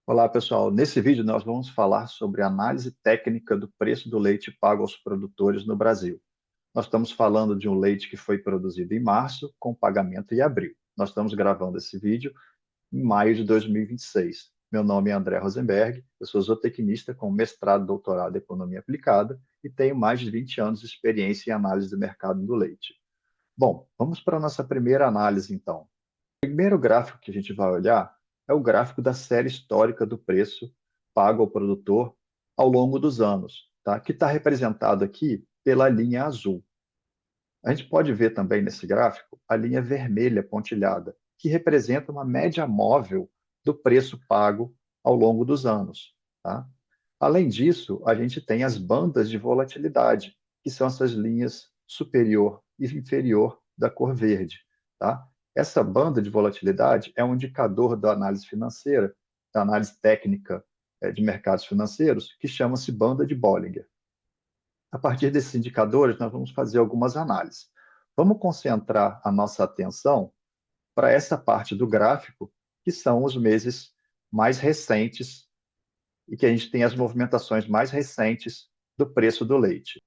Olá, pessoal. Nesse vídeo, nós vamos falar sobre a análise técnica do preço do leite pago aos produtores no Brasil. Nós estamos falando de um leite que foi produzido em março, com pagamento em abril. Nós estamos gravando esse vídeo em maio de 2026. Meu nome é André Rosenberg, eu sou zootecnista com mestrado e doutorado em Economia Aplicada e tenho mais de 20 anos de experiência em análise do mercado do leite. Bom, vamos para a nossa primeira análise, então. O primeiro gráfico que a gente vai olhar é o gráfico da série histórica do preço pago ao produtor ao longo dos anos, tá? Que está representado aqui pela linha azul. A gente pode ver também nesse gráfico a linha vermelha pontilhada, que representa uma média móvel do preço pago ao longo dos anos, tá? Além disso, a gente tem as bandas de volatilidade, que são essas linhas superior e inferior da cor verde, tá? Essa banda de volatilidade é um indicador da análise financeira, da análise técnica de mercados financeiros, que chama-se banda de Bollinger. A partir desses indicadores, nós vamos fazer algumas análises. Vamos concentrar a nossa atenção para essa parte do gráfico, que são os meses mais recentes e que a gente tem as movimentações mais recentes do preço do leite.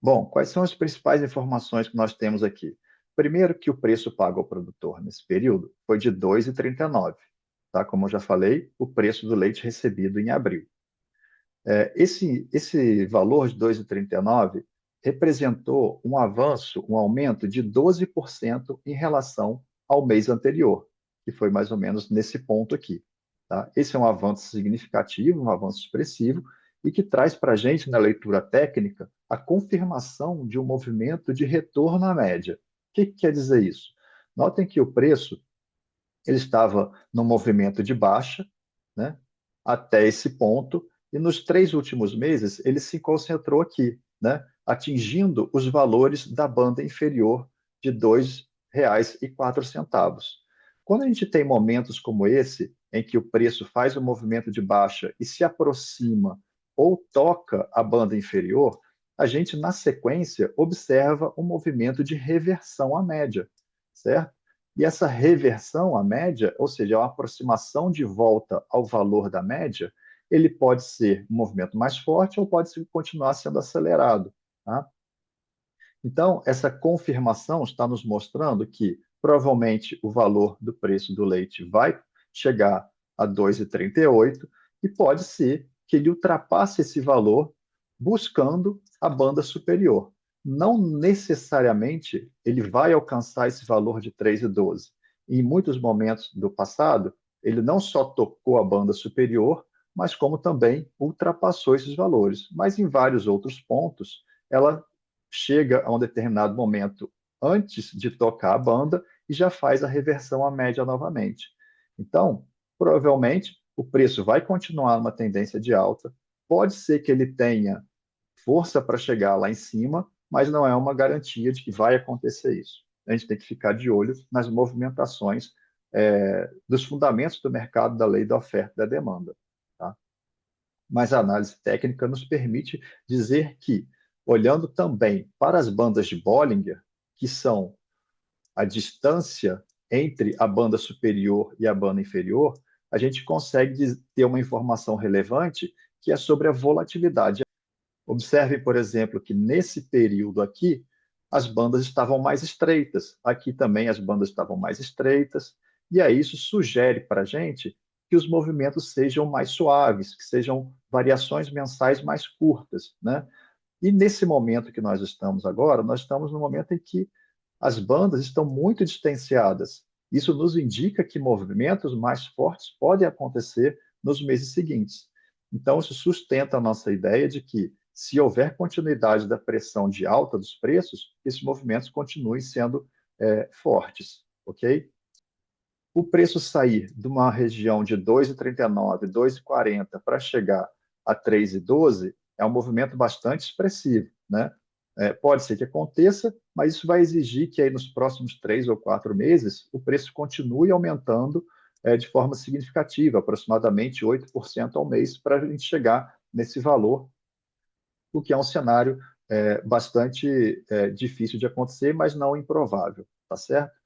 Bom, quais são as principais informações que nós temos aqui? Primeiro, que o preço pago ao produtor nesse período foi de R$ 2,39, tá? Como eu já falei, o preço do leite recebido em abril. Esse valor de 2,39 representou um avanço, um aumento de 12% em relação ao mês anterior, que foi mais ou menos nesse ponto aqui. Tá? Esse é um avanço significativo, um avanço expressivo, e que traz para a gente, na leitura técnica, a confirmação de um movimento de retorno à média. O que quer dizer isso? Notem que o preço ele estava no movimento de baixa, né, até esse ponto, e nos 3 últimos meses ele se concentrou aqui, né, atingindo os valores da banda inferior de R$ 2,04. Quando a gente tem momentos como esse, em que o preço faz um movimento de baixa e se aproxima ou toca a banda inferior, a gente, na sequência, observa um movimento de reversão à média, certo? E essa reversão à média, ou seja, a aproximação de volta ao valor da média, ele pode ser um movimento mais forte ou pode continuar sendo acelerado. Tá? Então, essa confirmação está nos mostrando que provavelmente o valor do preço do leite vai chegar a 2,38 e pode ser que ele ultrapasse esse valor buscando a banda superior. Não necessariamente ele vai alcançar esse valor de 3,12. Em muitos momentos do passado, ele não só tocou a banda superior, mas como também ultrapassou esses valores. Mas em vários outros pontos, ela chega a um determinado momento antes de tocar a banda e já faz a reversão à média novamente. Então, provavelmente, o preço vai continuar numa tendência de alta. Pode ser que ele tenha força para chegar lá em cima, mas não é uma garantia de que vai acontecer isso. A gente tem que ficar de olho nas movimentações dos fundamentos do mercado da lei da oferta e da demanda. Tá? Mas a análise técnica nos permite dizer que, olhando também para as bandas de Bollinger, que são a distância entre a banda superior e a banda inferior, a gente consegue ter uma informação relevante que é sobre a volatilidade. Observe, por exemplo, que nesse período aqui, as bandas estavam mais estreitas. Aqui também as bandas estavam mais estreitas. E aí isso sugere para a gente que os movimentos sejam mais suaves, que sejam variações mensais mais curtas, né? E nesse momento que nós estamos agora, nós estamos no momento em que as bandas estão muito distanciadas. Isso nos indica que movimentos mais fortes podem acontecer nos meses seguintes. Então, isso sustenta a nossa ideia de que, se houver continuidade da pressão de alta dos preços, esses movimentos continuem sendo fortes, ok? O preço sair de uma região de 2,39, 2,40 para chegar a 3,12 é um movimento bastante expressivo, né? Pode ser que aconteça, mas isso vai exigir que aí nos próximos 3 ou 4 meses o preço continue aumentando de forma significativa, aproximadamente 8% ao mês, para a gente chegar nesse valor, o que é um cenário bastante difícil de acontecer, mas não improvável, tá certo?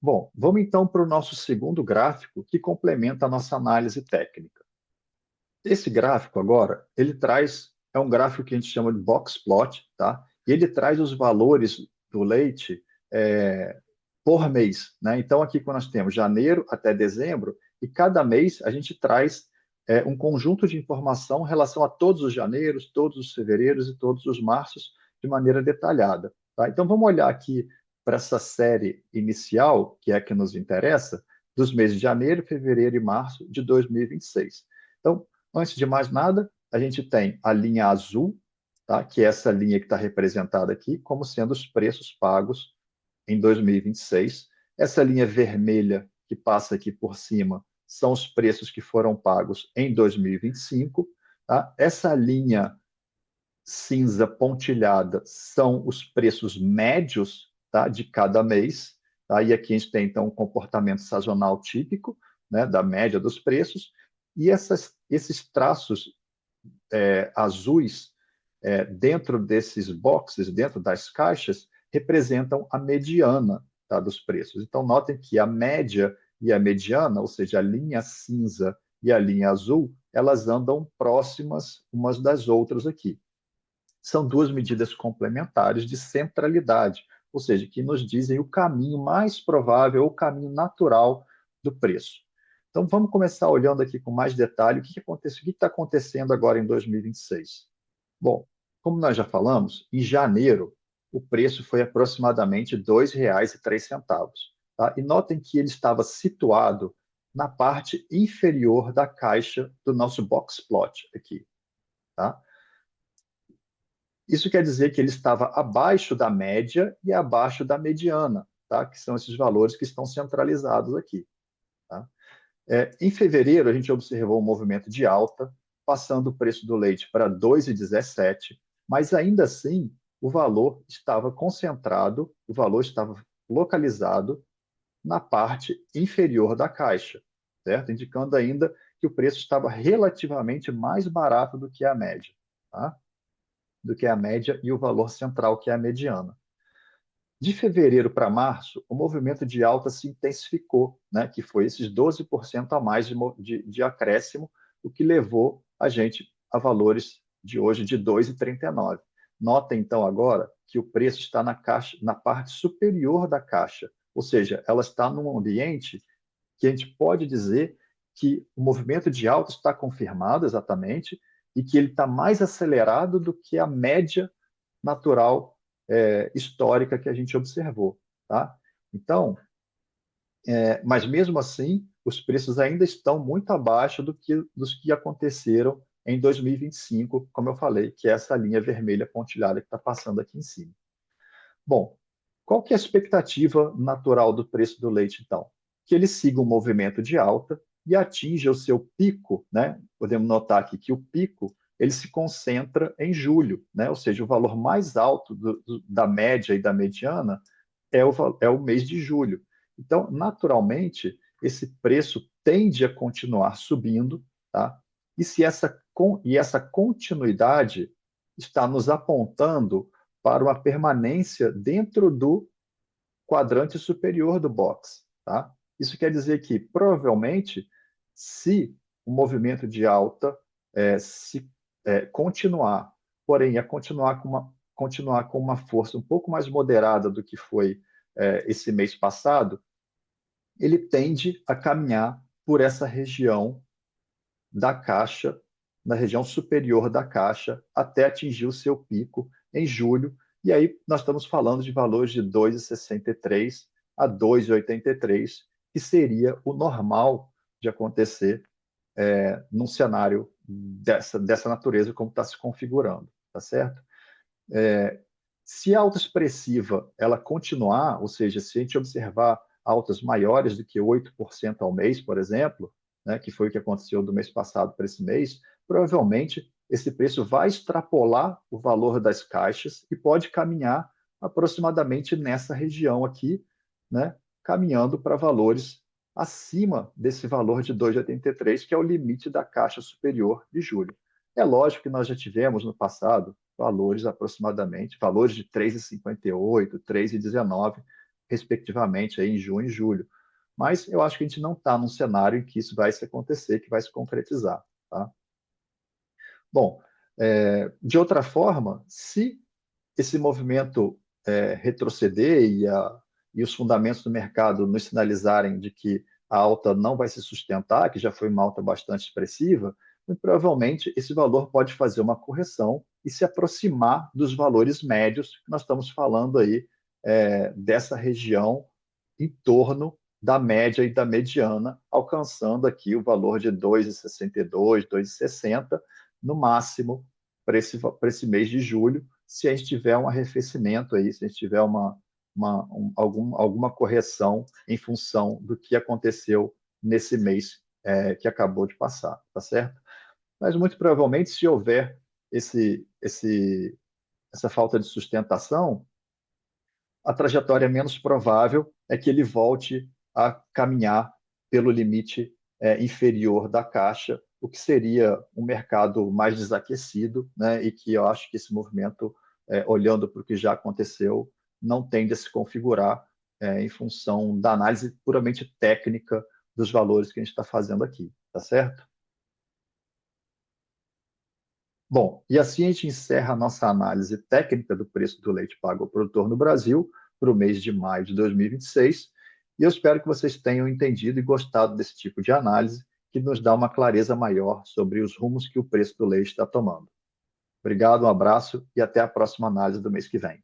Bom, vamos então para o nosso segundo gráfico, que complementa a nossa análise técnica. Esse gráfico agora, ele traz, é um gráfico que a gente chama de box plot, tá? E ele traz os valores do leite por mês, né? Então, aqui quando nós temos janeiro até dezembro, e cada mês a gente traz um conjunto de informação em relação a todos os janeiros, todos os fevereiros e todos os marços de maneira detalhada, tá? Então, vamos olhar aqui para essa série inicial, que é a que nos interessa, dos meses de janeiro, fevereiro e março de 2026. Então, antes de mais nada, a gente tem a linha azul, tá? Que é essa linha que está representada aqui, como sendo os preços pagos em 2026. Essa linha vermelha que passa aqui por cima são os preços que foram pagos em 2025. Tá? Essa linha cinza pontilhada são os preços médios, tá, de cada mês. Tá? E aqui a gente tem, então, um comportamento sazonal típico, né, da média dos preços. E esses traços azuis dentro desses boxes, dentro das caixas, representam a mediana, tá, dos preços. Então, notem que a média e a mediana, ou seja, a linha cinza e a linha azul, elas andam próximas umas das outras aqui. São duas medidas complementares de centralidade, ou seja, que nos dizem o caminho mais provável, o caminho natural do preço. Então, vamos começar olhando aqui com mais detalhe o que está acontecendo agora em 2026. Bom, como nós já falamos, em janeiro o preço foi aproximadamente R$ 2,03. Tá? E notem que ele estava situado na parte inferior da caixa do nosso box plot aqui. Tá? Isso quer dizer que ele estava abaixo da média e abaixo da mediana, tá? Que são esses valores que estão centralizados aqui. Tá? Em fevereiro, a gente observou um movimento de alta, passando o preço do leite para 2,17, mas ainda assim o valor estava concentrado, o valor estava localizado na parte inferior da caixa, certo? Indicando ainda que o preço estava relativamente mais barato do que a média, tá? Do que a média e o valor central, que é a mediana. De fevereiro para março, o movimento de alta se intensificou, né, que foi esses 12% a mais de acréscimo, o que levou a gente a valores de hoje de 2,39. Nota então agora que o preço está na caixa, na parte superior da caixa, ou seja, ela está num ambiente que a gente pode dizer que o movimento de alta está confirmado exatamente e que ele está mais acelerado do que a média natural histórica que a gente observou, tá? Então, mas mesmo assim, os preços ainda estão muito abaixo dos que aconteceram em 2025, como eu falei, que é essa linha vermelha pontilhada que está passando aqui em cima. Bom, qual que é a expectativa natural do preço do leite, então? Que ele siga um movimento de alta e atinja o seu pico, né? Podemos notar aqui que o pico ele se concentra em julho, né? Ou seja, o valor mais alto da média e da mediana é o mês de julho. Então, naturalmente, esse preço tende a continuar subindo, tá? E essa continuidade está nos apontando para uma permanência dentro do quadrante superior do box, tá? Isso quer dizer que, provavelmente, se o movimento de alta continuar, porém, continuar com uma força um pouco mais moderada do que foi esse mês passado, ele tende a caminhar por essa região da caixa, na região superior da caixa, até atingir o seu pico em julho. E aí nós estamos falando de valores de 2,63 a 2,83, que seria o normal de acontecer num cenário dessa natureza como está se configurando, tá certo? Se a alta expressiva ela continuar, ou seja, se a gente observar altas maiores do que 8% ao mês, por exemplo, né, que foi o que aconteceu do mês passado para esse mês, provavelmente esse preço vai extrapolar o valor das caixas e pode caminhar aproximadamente nessa região aqui, né, caminhando para valores acima desse valor de 2,83, que é o limite da caixa superior de julho. É lógico que nós já tivemos no passado valores aproximadamente, valores de 3,58, 3,19, respectivamente, aí em junho e julho. Mas eu acho que a gente não está num cenário em que isso vai se acontecer, que vai se concretizar. Tá? Bom, de outra forma, se esse movimento retroceder e os fundamentos do mercado nos sinalizarem de que a alta não vai se sustentar, que já foi uma alta bastante expressiva, muito provavelmente esse valor pode fazer uma correção e se aproximar dos valores médios que nós estamos falando aí dessa região em torno da média e da mediana, alcançando aqui o valor de 2,62, 2,60 no máximo para esse mês de julho, se a gente tiver um arrefecimento aí, se a gente tiver alguma correção em função do que aconteceu nesse mês que acabou de passar, tá certo? Mas muito provavelmente, se houver essa falta de sustentação, a trajetória menos provável é que ele volte a caminhar pelo limite inferior da caixa, o que seria um mercado mais desaquecido, né, e que eu acho que esse movimento, olhando para o que já aconteceu, não tende a se configurar em função da análise puramente técnica dos valores que a gente está fazendo aqui, tá certo? Bom, e assim a gente encerra a nossa análise técnica do preço do leite pago ao produtor no Brasil para o mês de maio de 2026. E eu espero que vocês tenham entendido e gostado desse tipo de análise, que nos dá uma clareza maior sobre os rumos que o preço do leite está tomando. Obrigado, um abraço e até a próxima análise do mês que vem.